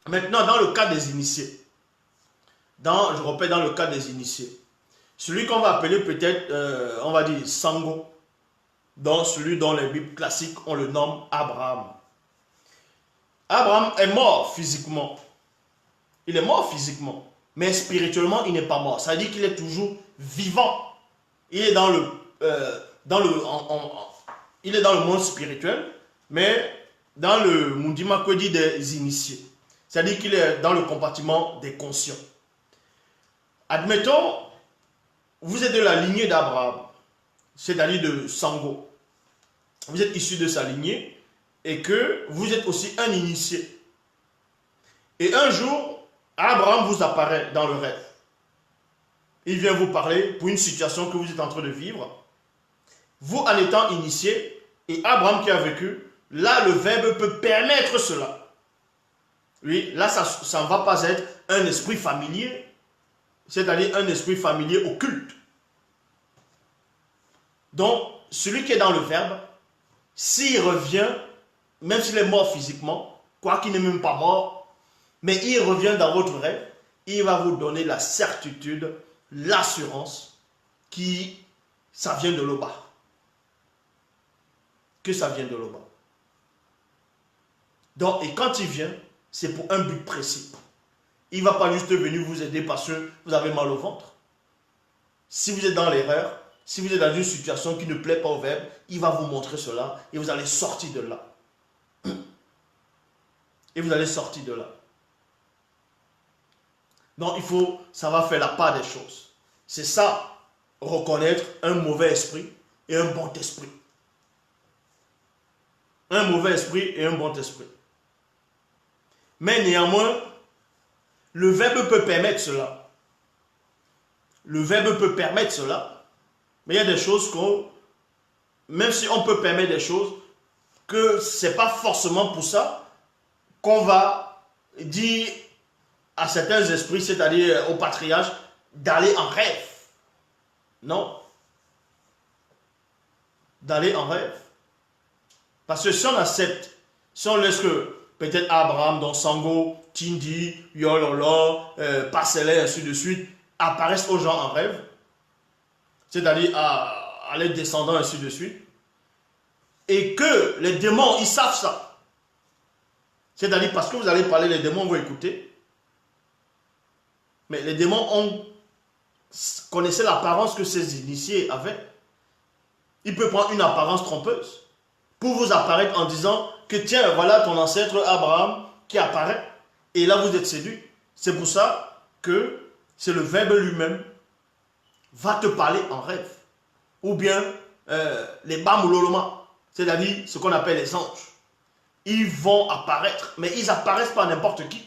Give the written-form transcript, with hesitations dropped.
Maintenant, dans le cas des initiés, je répète, dans le cas des initiés, celui qu'on va appeler peut-être, on va dire Sango, donc celui dont les Bibles classiques, on le nomme Abraham. Abraham est mort physiquement. Il est mort physiquement, mais spirituellement, il n'est pas mort. Ça veut dire qu'il est toujours vivant. Il est il est dans le monde spirituel, mais dans le Mundima Kwedi des initiés. C'est-à-dire qu'il est dans le compartiment des conscients. Admettons, vous êtes de la lignée d'Abraham, c'est-à-dire de Sango. Vous êtes issu de sa lignée et que vous êtes aussi un initié. Et un jour, Abraham vous apparaît dans le rêve. Il vient vous parler pour une situation que vous êtes en train de vivre. Vous, en étant initié, et Abraham qui a vécu, là, le verbe peut permettre cela. Oui, là, ça ne va pas être un esprit familier, c'est-à-dire un esprit familier occulte. Donc, celui qui est dans le verbe, s'il revient, même s'il est mort physiquement, quoi qu'il n'est même pas mort, mais il revient dans votre rêve, il va vous donner la certitude, l'assurance que ça vient de l'Oba. Que ça vient de l'Oba. Donc, et quand il vient, c'est pour un but précis. Il ne va pas juste venir vous aider parce que vous avez mal au ventre. Si vous êtes dans l'erreur, si vous êtes dans une situation qui ne plaît pas au verbe, il va vous montrer cela et vous allez sortir de là. Et vous allez sortir de là. Donc, ça va faire la part des choses. C'est ça, reconnaître un mauvais esprit et un bon esprit. Un mauvais esprit et un bon esprit. Mais néanmoins, le verbe peut permettre cela. Le verbe peut permettre cela. Mais il y a des choses même si on peut permettre des choses, que ce n'est pas forcément pour ça qu'on va dire à certains esprits, c'est-à-dire au patriarche, d'aller en rêve. Non. D'aller en rêve. Parce que si on accepte, si on laisse que peut-être Abraham, donc Sango, Tindi, Yololo, Passelé, ainsi de suite, apparaissent aux gens en rêve, c'est-à-dire à les descendants, ainsi de suite, et que les démons, ils savent ça. C'est-à-dire parce que vous allez parler, les démons vont écouter, mais les démons connaissaient l'apparence que ces initiés avaient. Il peut prendre une apparence trompeuse pour vous apparaître en disant que tiens, voilà ton ancêtre Abraham qui apparaît. Et là, vous êtes séduit. C'est pour ça que c'est le verbe lui-même va te parler en rêve. Ou bien les Bamouloloma, c'est-à-dire ce qu'on appelle les anges. Ils vont apparaître, mais ils apparaissent pas n'importe qui.